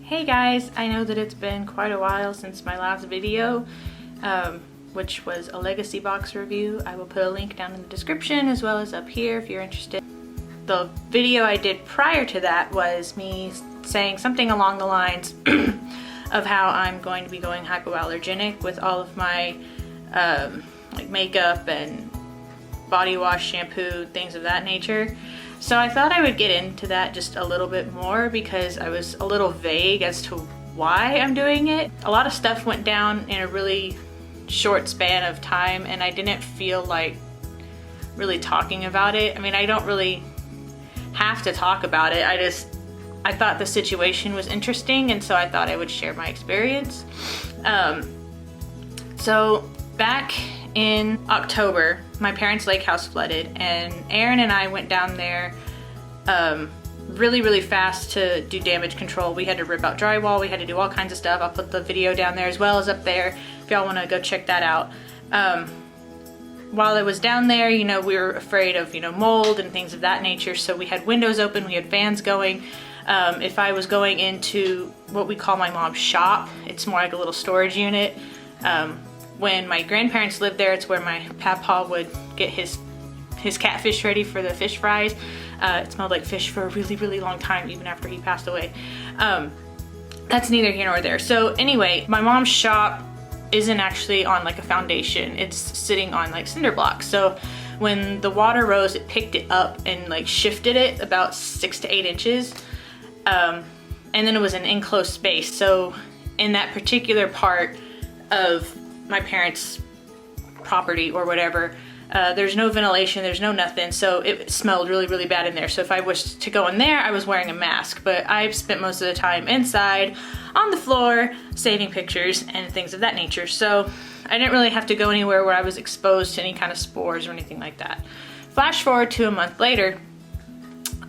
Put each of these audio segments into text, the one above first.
Hey guys, I know that it's been quite a while since my last video, which was a legacy box review. I will put a link down in the description as well as up here if you're interested. The video I did prior to that was me saying something along the lines of how I'm going to be going hypoallergenic with all of my like makeup and body wash, shampoo, things of that nature. So I thought I would get into that just a little bit more because I was a little vague as to why I'm doing it. A lot of stuff went down in a really short span of time and I didn't feel like really talking about it. I mean, I don't really have to talk about it. I thought the situation was interesting and so I thought I would share my experience. So back in October, my parents' lake house flooded and Aaron and I went down there really fast to do damage control. We had to rip out drywall, we had to do all kinds of stuff. I'll put the video down there as well as up there if y'all want to go check that out. While I was down there, you know, we were afraid of, you know, mold and things of that nature, so we had windows open, we had fans going. If I was going into what we call my mom's shop, it's more like a little storage unit. When my grandparents lived there, it's where my papa would get his catfish ready for the fish fries. It smelled like fish for a really long time, even after he passed away. That's neither here nor there. So anyway, my mom's shop isn't actually on like a foundation. It's sitting on like cinder blocks. So when the water rose, it picked it up and like shifted it about 6 to 8 inches. And then it was an enclosed space. So in that particular part of my parents' property or whatever, there's no ventilation, there's no nothing, so it smelled really bad in there. So if I was to go in there, I was wearing a mask, but I've spent most of the time inside on the floor saving pictures and things of that nature, so I didn't really have to go anywhere where I was exposed to any kind of spores or anything like that. Flash forward to a month later,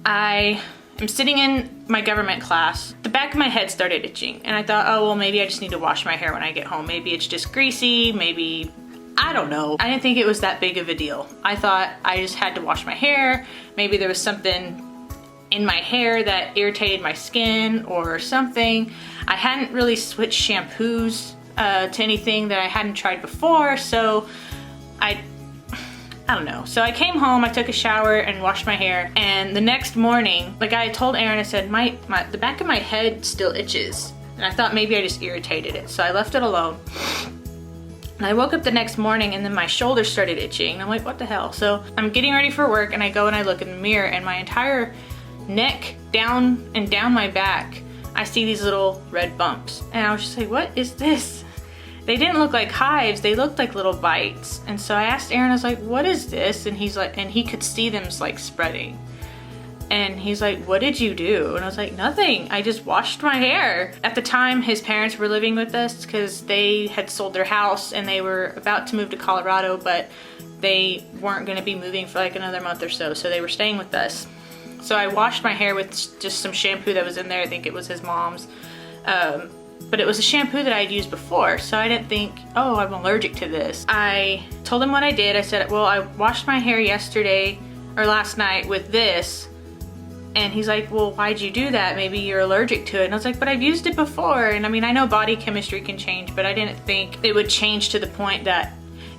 I am sitting in my government class. The back of my head started itching and I thought, oh well, maybe I just need to wash my hair when I get home. Maybe it's just greasy, maybe, I don't know. I didn't think it was that big of a deal. I thought I just had to wash my hair. Maybe there was something in my hair that irritated my skin or something. I hadn't really switched shampoos to anything that I hadn't tried before, so I don't know. So I came home, I took a shower and washed my hair, and the next morning, like I told Aaron, I said, the back of my head still itches. And I thought maybe I just irritated it, so I left it alone. And I woke up the next morning and then my shoulder started itching. I'm like, what the hell? So I'm getting ready for work and I go and I look in the mirror and my entire neck down my back, I see these little red bumps. And I was just like, what is this? They didn't look like hives, they looked like little bites. And so I asked Aaron, I was like, what is this? And he's like, and he could see them like spreading. And he's like, what did you do? And I was like, nothing, I just washed my hair. At the time, his parents were living with us because they had sold their house and they were about to move to Colorado, but they weren't gonna be moving for like another month or so, so they were staying with us. So I washed my hair with just some shampoo that was in there. I think it was his mom's. But it was a shampoo that I'd used before, so I didn't think, oh, I'm allergic to this. I told him what I did. I said, well, I washed my hair yesterday or last night with this. And he's like, well, why'd you do that? Maybe you're allergic to it. And I was like, but I've used it before. And I mean, I know body chemistry can change, but I didn't think it would change to the point that,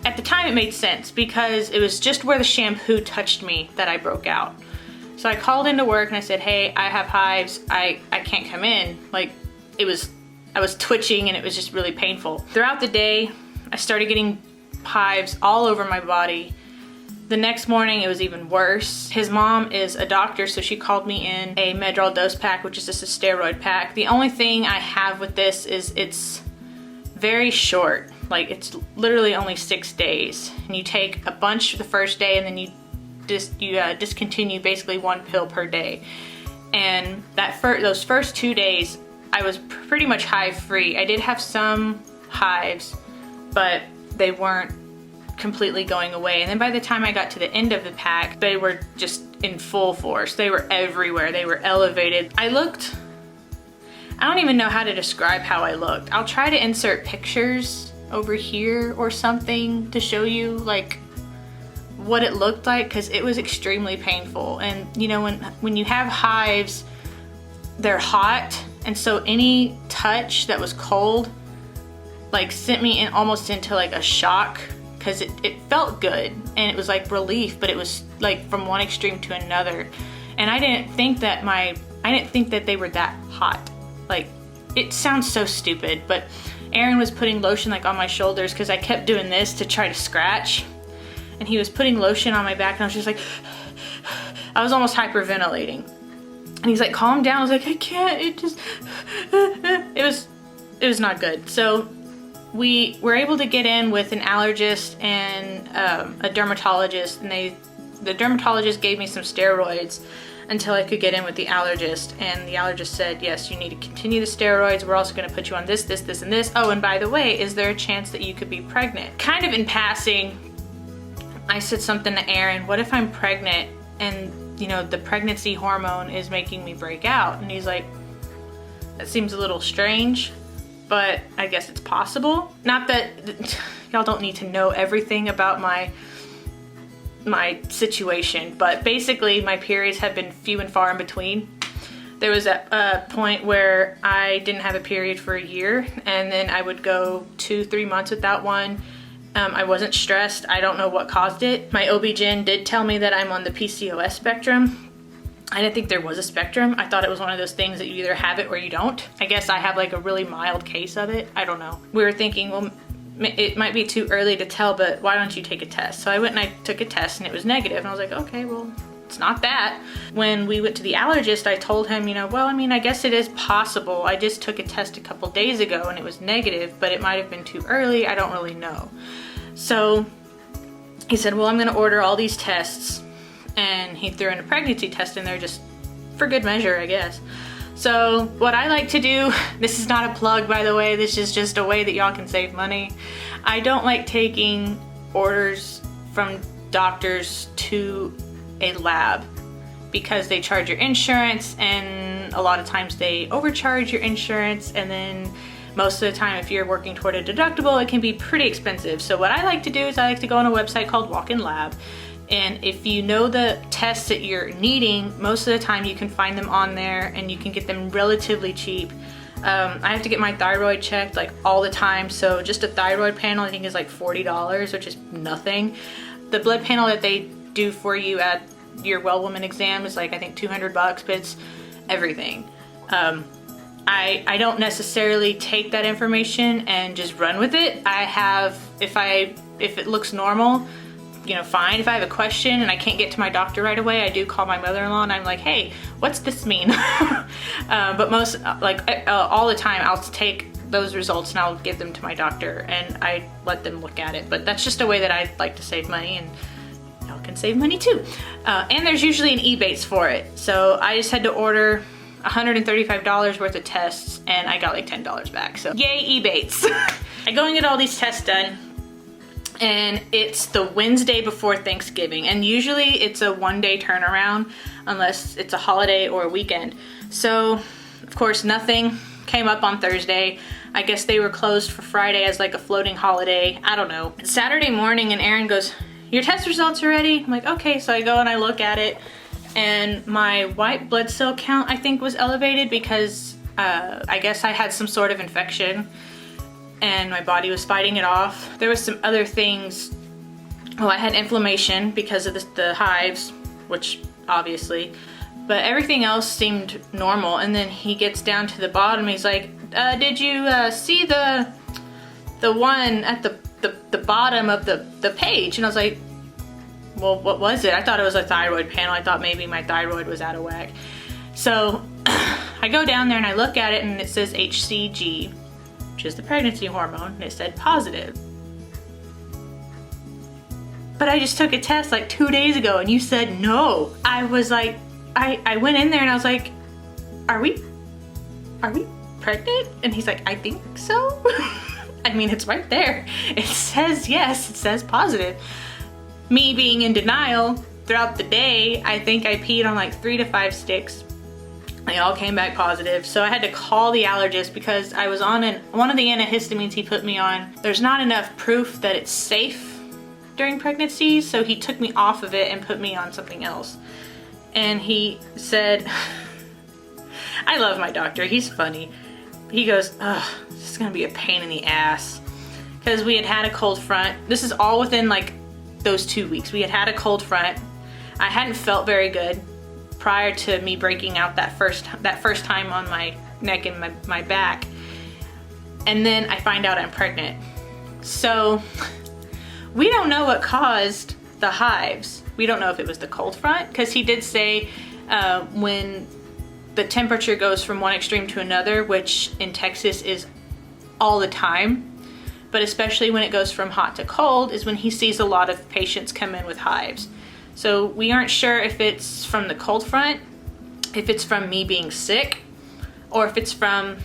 at the time it made sense because it was just where the shampoo touched me that I broke out. So I called into work and I said, hey, I have hives. I can't come in. Like, I was twitching and it was just really painful. Throughout the day, I started getting hives all over my body. The next morning it was even worse. His mom is a doctor, so she called me in a Medrol dose pack, which is just a steroid pack. The only thing I have with this is it's very short. Like, it's literally only 6 days. And you take a bunch the first day and then you discontinue basically 1 pill per day. And those first 2 days, I was pretty much hive free. I did have some hives, but they weren't completely going away. And then by the time I got to the end of the pack, they were just in full force. They were everywhere. They were elevated. I don't even know how to describe how I looked. I'll try to insert pictures over here or something to show you like what it looked like, because it was extremely painful. And you know, when you have hives, they're hot And so any touch that was cold like sent me in almost into like a shock, because it felt good and it was like relief, but it was like from one extreme to another. And I didn't think that they were that hot. Like, it sounds so stupid, but Aaron was putting lotion like on my shoulders because I kept doing this to try to scratch, and he was putting lotion on my back, and I was just like, I was almost hyperventilating. And he's like, calm down. I was like, I can't, it was not good. So we were able to get in with an allergist and a dermatologist, and the dermatologist gave me some steroids until I could get in with the allergist, and the allergist said, yes, you need to continue the steroids. We're also going to put you on this, this, this, and this. Oh, and by the way, is there a chance that you could be pregnant? Kind of in passing, I said something to Aaron, what if I'm pregnant and, you know, the pregnancy hormone is making me break out? And he's like, that seems a little strange, but I guess it's possible. Not that y'all don't need to know everything about my situation, but basically my periods have been few and far in between. There was a point where I didn't have a period for a year, and then I would go 2-3 months without one. I wasn't stressed. I don't know what caused it. My OB-GYN did tell me that I'm on the PCOS spectrum. I didn't think there was a spectrum. I thought it was one of those things that you either have it or you don't. I guess I have like a really mild case of it. I don't know. We were thinking, well, it might be too early to tell, but why don't you take a test? So I went and I took a test, and it was negative. And I was like, okay, well, it's not that. When we went to the allergist, I told him, you know, well, I mean, I guess it is possible. I just took a test a couple days ago and it was negative, but it might have been too early. I don't really know. So he said, well, I'm going to order all these tests. And he threw in a pregnancy test in there just for good measure, I guess. So what I like to do, this is not a plug, by the way, this is just a way that y'all can save money. I don't like taking orders from doctors to a lab because they charge your insurance, and a lot of times they overcharge your insurance, and then most of the time if you're working toward a deductible, it can be pretty expensive. So what I like to do is I like to go on a website called Walk-in Lab. And if you know the tests that you're needing, most of the time you can find them on there and you can get them relatively cheap. I have to get my thyroid checked like all the time. So just a thyroid panel I think is like $40, which is nothing. The blood panel that they do for you at your well woman exam is like, I think $200, but it's everything. I don't necessarily take that information and just run with it. I have, if it looks normal, you know, fine. If I have a question and I can't get to my doctor right away, I do call my mother-in-law and I'm like, hey, what's this mean? But most, all the time, I'll take those results and I'll give them to my doctor and I let them look at it. But that's just a way that I like to save money, and y'all can save money too. And there's usually an Ebates for it. So I just had to order $135 worth of tests and I got like $10 back. So yay, Ebates. I go and get all these tests done. And it's the Wednesday before Thanksgiving, and usually it's a one-day turnaround unless it's a holiday or a weekend. So of course nothing came up on Thursday. I guess they were closed for Friday as like a floating holiday. I don't know. Saturday morning, and Aaron goes, your test results are ready? I'm like, okay. So I go and I look at it, and my white blood cell count I think was elevated because I guess I had some sort of infection and my body was fighting it off. There was some other things. Well, I had inflammation because of the hives, which obviously, but everything else seemed normal. And then he gets down to the bottom. He's like, did you see the one at the bottom of the page? And I was like, well, what was it? I thought it was a thyroid panel. I thought maybe my thyroid was out of whack. So I go down there and I look at it and it says HCG, which is the pregnancy hormone, and it said positive. But I just took a test like 2 days ago and you said no. I was like, I went in there and I was like, are we pregnant? And he's like, I think so. I mean, it's right there. It says yes, it says positive. Me being in denial throughout the day, I think I peed on like 3 to 5 sticks. They all came back positive. So I had to call the allergist because I was on one of the antihistamines he put me on. There's not enough proof that it's safe during pregnancy, so he took me off of it and put me on something else. And he said, I love my doctor. He's funny. He goes, ugh, this is gonna be a pain in the ass. Because we had a cold front. This is all within like those 2 weeks. We had a cold front. I hadn't felt very good prior to me breaking out that first time on my neck and my back. And then I find out I'm pregnant. So we don't know what caused the hives. We don't know if it was the cold front, because he did say when the temperature goes from one extreme to another, which in Texas is all the time, but especially when it goes from hot to cold, is when he sees a lot of patients come in with hives. So we aren't sure if it's from the cold front, if it's from me being sick, or if it's from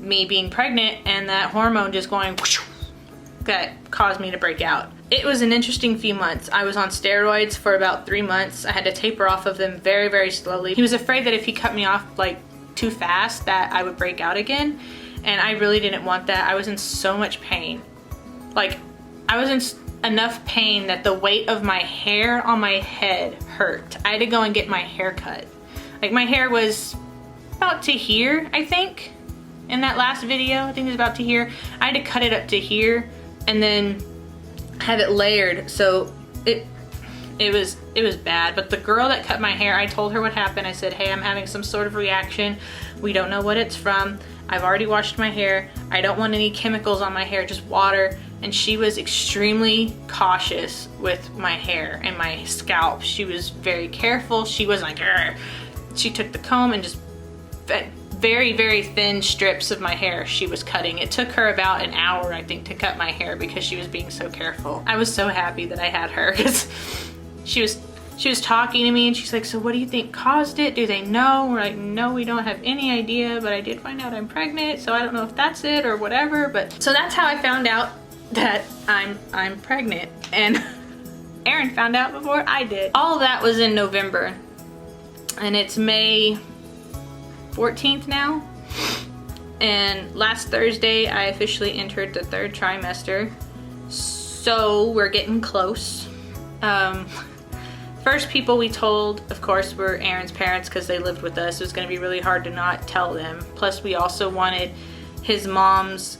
me being pregnant and that hormone just going that caused me to break out. It was an interesting few months. I was on steroids for about 3 months. I had to taper off of them very, very slowly. He was afraid that if he cut me off like too fast that I would break out again. And I really didn't want that. I was in so much pain. Like, I was in enough pain that the weight of my hair on my head hurt. I had to go and get my hair cut. Like, my hair was about to here, I think. In that last video, I think it was about to here. I had to cut it up to here and then have it layered. So it was bad. But the girl that cut my hair, I told her what happened. I said, hey, I'm having some sort of reaction. We don't know what it's from. I've already washed my hair. I don't want any chemicals on my hair, just water. And she was extremely cautious with my hair and my scalp. She was very careful. She wasn't like, "Arr." She took the comb and just very, very thin strips of my hair she was cutting. It took her about an hour, I think, to cut my hair because she was being so careful. I was so happy that I had her, because she was talking to me and she's like, so what do you think caused it? Do they know? We're like, no, we don't have any idea, but I did find out I'm pregnant, so I don't know if that's it or whatever. But so that's how I found out that I'm pregnant, and Aaron found out before I did. All of that was in November, and it's May 14th now. And last Thursday I officially entered the 3rd trimester, so we're getting close. First people we told, of course, were Aaron's parents, because they lived with us. It was going to be really hard to not tell them. Plus, we also wanted his mom's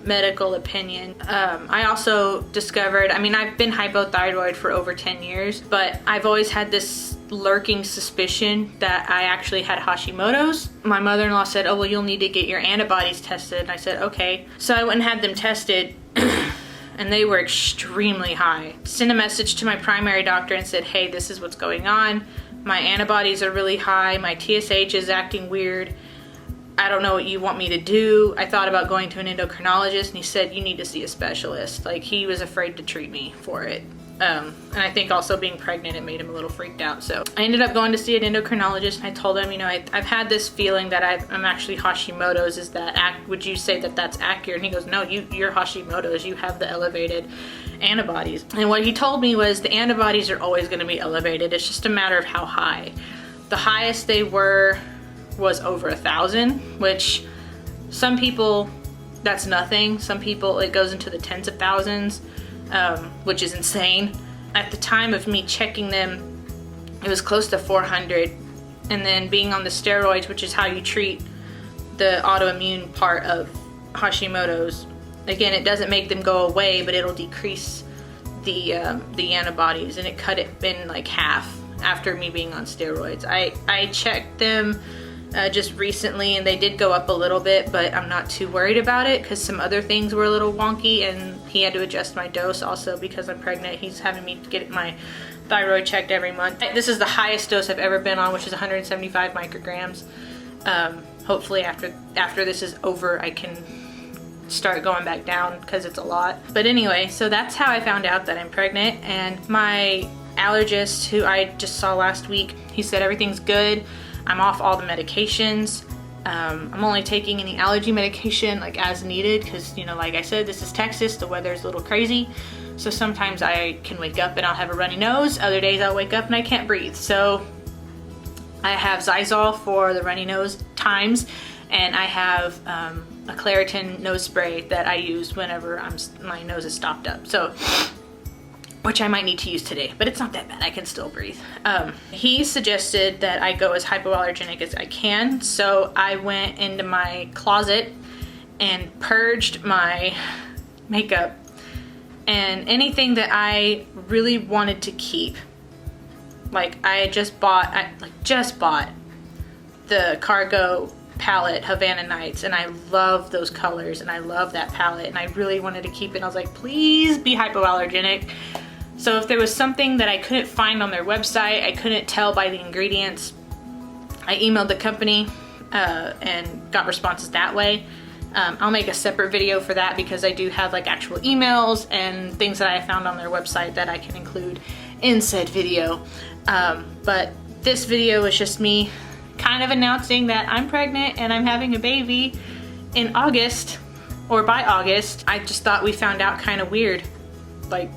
medical opinion. I also discovered, I mean, I've been hypothyroid for over 10 years, but I've always had this lurking suspicion that I actually had Hashimoto's. My mother-in-law said, oh, well, you'll need to get your antibodies tested. And I said, okay. So I went and had them tested. And they were extremely high. Sent a message to my primary doctor and said, hey, this is what's going on. My antibodies are really high. My TSH is acting weird. I don't know what you want me to do. I thought about going to an endocrinologist, and he said, you need to see a specialist. Like, he was afraid to treat me for it. And I think also being pregnant, it made him a little freaked out. So I ended up going to see an endocrinologist, and I told him, you know, I've had this feeling that I'm actually Hashimoto's. Is that would you say that that's accurate? And he goes, no, you're Hashimoto's. You have the elevated antibodies. And what he told me was the antibodies are always going to be elevated. It's just a matter of how high. The highest they were was over 1,000, which some people, that's nothing. Some people, it goes into the tens of thousands. Which is insane. At the time of me checking them, it was close to 400. And then being on the steroids, which is how you treat the autoimmune part of Hashimoto's, again, it doesn't make them go away, but it'll decrease the antibodies, and it cut it in like half after me being on steroids. I checked them just recently, and they did go up a little bit, but I'm not too worried about it because some other things were a little wonky, and he had to adjust my dose also because I'm pregnant. He's having me get my thyroid checked every month. This is the highest dose I've ever been on, which is 175 micrograms. Hopefully after this is over, I can start going back down because it's a lot. But anyway, so that's how I found out that I'm pregnant. And my allergist, who I just saw last week, he said everything's good. I'm off all the medications. I'm only taking any allergy medication like as needed because, you know, like I said, this is Texas. The weather's a little crazy. So sometimes I can wake up and I'll have a runny nose. Other days I'll wake up and I can't breathe. So I have Zysol for the runny nose times, and I have a Claritin nose spray that I use whenever my nose is stopped up. So which I might need to use today, but it's not that bad. I can still breathe. He suggested that I go as hypoallergenic as I can, so I went into my closet and purged my makeup and anything that I really wanted to keep. Like I just bought the Cargo palette Havana Nights, and I love those colors and I love that palette, and I really wanted to keep it. I was like, please be hypoallergenic. So if there was something that I couldn't find on their website, I couldn't tell by the ingredients, I emailed the company and got responses that way. I'll make a separate video for that because I do have like actual emails and things that I found on their website that I can include in said video. But this video is just me kind of announcing that I'm pregnant and I'm having a baby in August, or by August. I just thought we found out kind of weird. Like,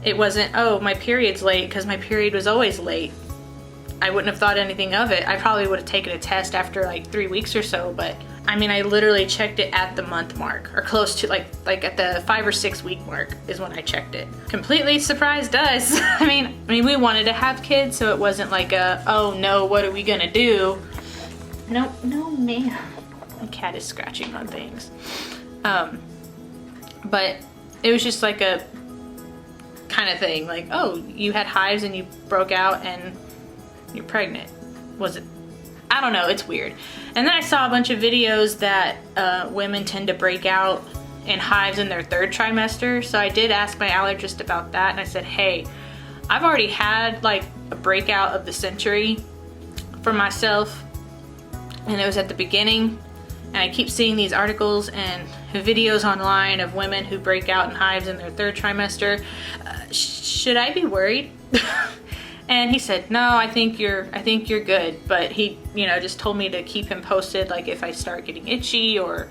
it wasn't, oh, my period's late, because my period was always late. I wouldn't have thought anything of it. I probably would have taken a test after like 3 weeks or so, but I mean, I literally checked it at the month mark, or close to like at the 5 or 6 week mark is when I checked it. Completely surprised us. I mean, we wanted to have kids, so it wasn't like a, oh no, what are we gonna do? No, ma'am. My cat is scratching on things. But it was just like a kind of thing, like, oh, you had hives and you broke out and you're pregnant. Was it? I don't know, it's weird. And then I saw a bunch of videos that women tend to break out in hives in their 3rd trimester. So I did ask my allergist about that, and I said, hey, I've already had like a breakout of the century for myself, and it was at the beginning. And I keep seeing these articles and videos online of women who break out in hives in their 3rd trimester. Should I be worried? And he said, no, I think you're good. But he, you know, just told me to keep him posted, like if I start getting itchy or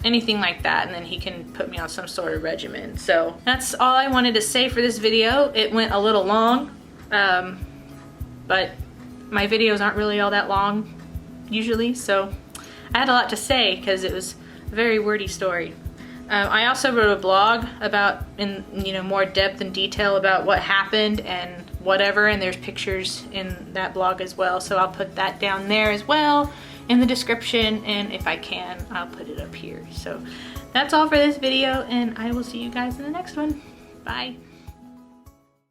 anything like that, and then he can put me on some sort of regimen. So that's all I wanted to say for this video. It went a little long, but my videos aren't really all that long usually, so I had a lot to say because it was a very wordy story. I also wrote a blog about, in more depth and detail about what happened and whatever, and there's pictures in that blog as well, so I'll put that down there as well in the description, and if I can, I'll put it up here. So that's all for this video, and I will see you guys in the next one. Bye.